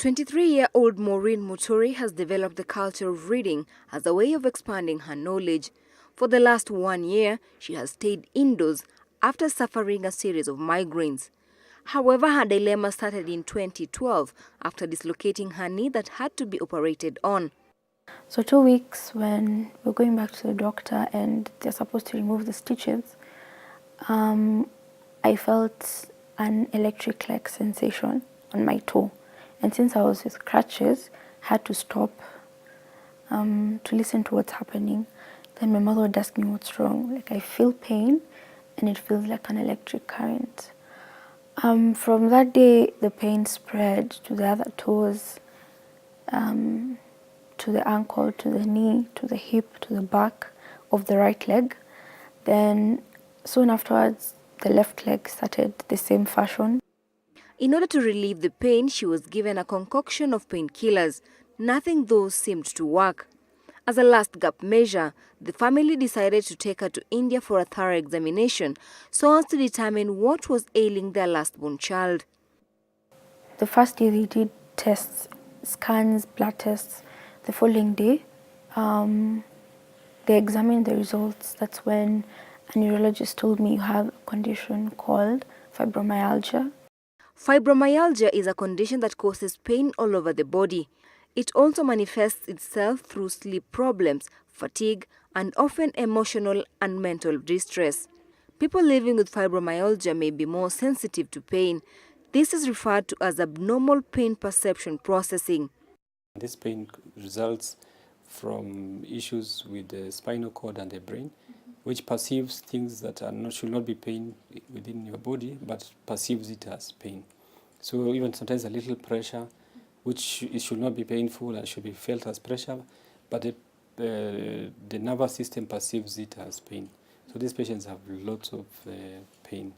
23-year-old Maureen Muturi has developed the culture of reading as a way of expanding her knowledge. For the last 1 year, she has stayed indoors after suffering a series of migraines. However, her dilemma started in 2012 after dislocating her knee that had to be operated on. So 2 weeks when we're going back to the doctor and they're supposed to remove the stitches, I felt an electric-like sensation on my toe. And since I was with crutches, I had to stop to listen to what's happening. Then my mother would ask me what's wrong. Like, I feel pain and it feels like an electric current. From that day, the pain spread to the other toes, to the ankle, to the knee, to the hip, to the back of the right leg. Then soon afterwards, the left leg started the same fashion. In order to relieve the pain, she was given a concoction of painkillers. Nothing though seemed to work. As a last gap measure, the family decided to take her to India for a thorough examination so as to determine what was ailing their last-born child. The first day they did tests, scans, blood tests. The following day, they examined the results. That's when a neurologist told me you have a condition called fibromyalgia. Fibromyalgia is a condition that causes pain all over the body. It also manifests itself through sleep problems, fatigue, and often emotional and mental distress. People living with fibromyalgia may be more sensitive to pain. This is referred to as abnormal pain perception processing. This pain results from issues with the spinal cord and the brain, which perceives things that should not be pain within your body, but perceives it as pain. So even sometimes a little pressure, which it should not be painful and should be felt as pressure, but the nervous system perceives it as pain. So these patients have lots of pain.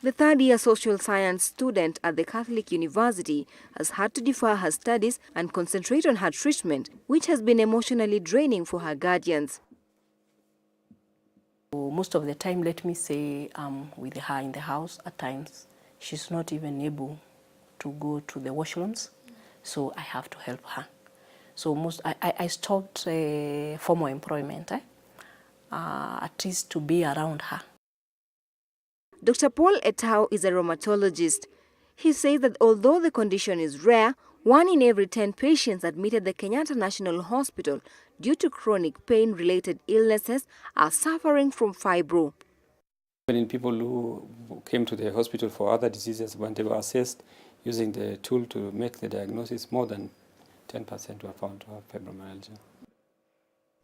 The third-year social science student at the Catholic University has had to defer her studies and concentrate on her treatment, which has been emotionally draining for her guardians. Most of the time, let me say, with her in the house, at times, she's not even able to go to the washrooms, so I have to help her. So I stopped formal employment, at least to be around her. Dr. Paul Etau is a rheumatologist. He says that although the condition is rare, 1 in every 10 patients admitted at the Kenyatta National Hospital due to chronic pain-related illnesses are suffering from fibro. In people who came to the hospital for other diseases, when they were assessed using the tool to make the diagnosis, more than 10% were found to have fibromyalgia.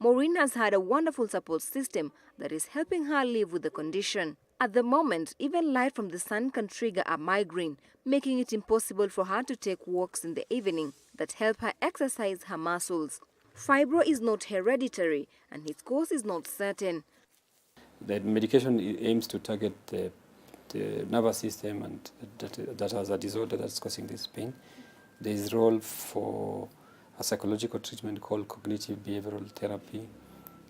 Maureen has had a wonderful support system that is helping her live with the condition. At the moment, even light from the sun can trigger a migraine, making it impossible for her to take walks in the evening that help her exercise her muscles. Fibro is not hereditary and its cause is not certain. The medication aims to target the nervous system, and that has a disorder that's causing this pain. There is a role for a psychological treatment called cognitive behavioral therapy.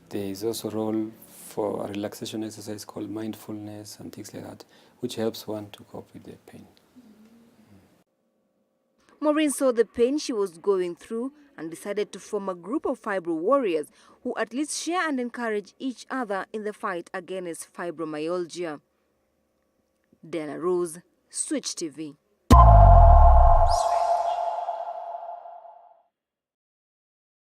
There is also a role for a relaxation exercise called mindfulness and things like that, which helps one to cope with the pain. Maureen saw the pain she was going through and decided to form a group of fibro warriors who at least share and encourage each other in the fight against fibromyalgia. Dana Rose, Switch TV.